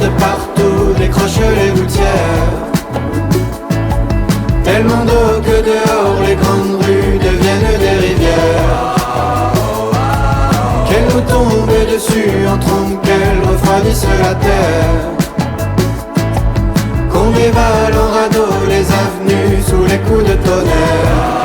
de partout décrochent les gouttières. Tellement d'eau que dehors les grandes rues deviennent des rivières. Qu'elles nous tombent dessus en trompe, qu'elles refroidissent la terre. Qu'on dévale en radeau les avenues sous les coups de tonnerre.